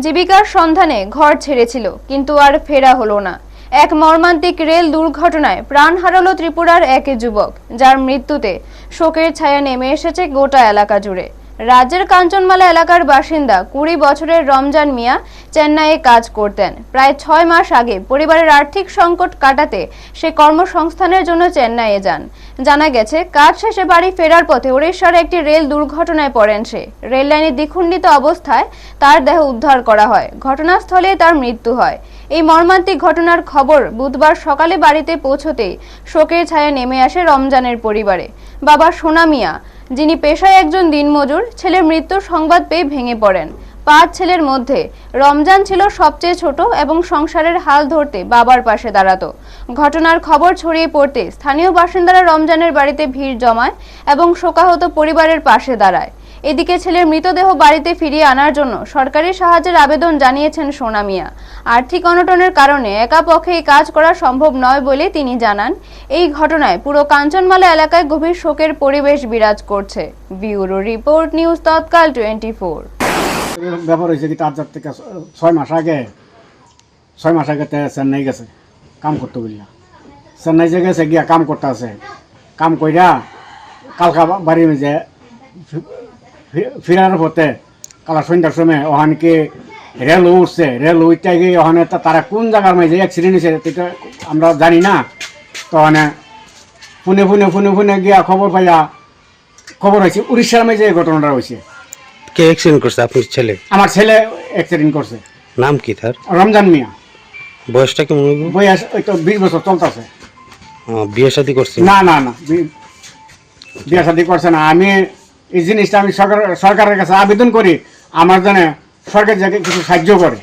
জীবিকার সন্ধানে ঘর ছেড়েছিল, কিন্তু আর ফেরা হলো না। এক মর্মান্তিক রেল দুর্ঘটনায় প্রাণ হারালো ত্রিপুরার এক যুবক, যার মৃত্যুতে শোকের ছায়া নেমে এসেছে গোটা এলাকা জুড়ে। রাজ্যের কাঞ্চনমালা এলাকার বাসিন্দা 20 বছরের রমজান মিয়া চেন্নাইয়ে কাজ করতেন। প্রায় 6 মাস আগে পরিবারের আর্থিক সংকট কাটাতে সে কর্মসংস্থানের জন্য চেন্নাইয়ে যান। জানা গেছে, কাজ শেষে বাড়ি ফেরার পথে ওড়িশার একটি রেল দুর্ঘটনায় পড়েন সে। রেল লাইনে দ্বিখণ্ডিত অবস্থায় তার দেহ উদ্ধার করা হয়। ঘটনাস্থলে তার মৃত্যু হয়। এই মর্মান্তিক ঘটনার খবর বুধবার সকালে বাড়িতে পৌঁছতেই শোকের ছায়া নেমে আসে রমজানের পরিবারে। বাবা সোনা মিয়া, যিনি পেশায় একজন দিনমজুর, ছেলের মৃত্যুর সংবাদ পেয়ে ভেঙে পড়েন। 5 ছেলের মধ্যে রমজান ছিল সবচেয়ে ছোট এবং সংসারের হাল ধরতে বাবার পাশে দাঁড়াতো। ঘটনার খবর ছড়িয়ে পড়তে স্থানীয় বাসিন্দারা রমজানের বাড়িতে ভিড় জমায় এবং শোকাহত পরিবারের পাশে দাঁড়ায়। এদিকে ছেলের মৃতদেহ বাড়িতে ফিরিয়ে আনার জন্য সরকারি সাহায্যের আবেদন জানিয়েছেন সোনা মিয়া। আর্থিক অনটনের কারণে একা পক্ষে এই কাজ করা সম্ভব নয় বলে তিনি জানান। এই ঘটনায় পুরো কাঞ্চনমালা এলাকায় গভীর শোকের পরিবেশ বিরাজ করছে। ব্যুরো রিপোর্ট, নিউজ তৎকাল 24। ব্যাপার হয়েছে কি, তার থেকে 6 মাস আগে চেন্নাই গেছে কাম করতে বলিয়া। চেন্নাই যে গেছে গিয়া কাম করতে আছে, কাম কইরা কালকা বাড়ি যে ফিরার পথে কালা সন্ধ্যার সময় ওখানকে রেল উঠছে। রেল উঠতে গিয়ে ওখানে তারা কোন জায়গার মাঝে অ্যাক্সিডেন্ট হয়েছে সেটা আমরা জানি না। তো ওখানে ফোনে গিয়া খবর পাইয়া খবর হয়েছে উড়িষ্যার মাঝে এই ঘটনাটা হয়েছে। কে অ্যাক্সিডেন্ট করছে? আপনার ছেলে? আমার ছেলে অ্যাক্সিডেন্ট করছে। নাম কি তার? রমজান মিয়া। বয়সটা কেমন হবে? বয়স ওই তো 20 বছর চলতেছে। বিয়ে শাদী করছে? না, বিয়ে শাদী করছে না। আমি এই জিনিসটা আমি সরকারের কাছে আবেদন করি, আমার জন্য সরকার যাকে কিছু সাহায্য করে।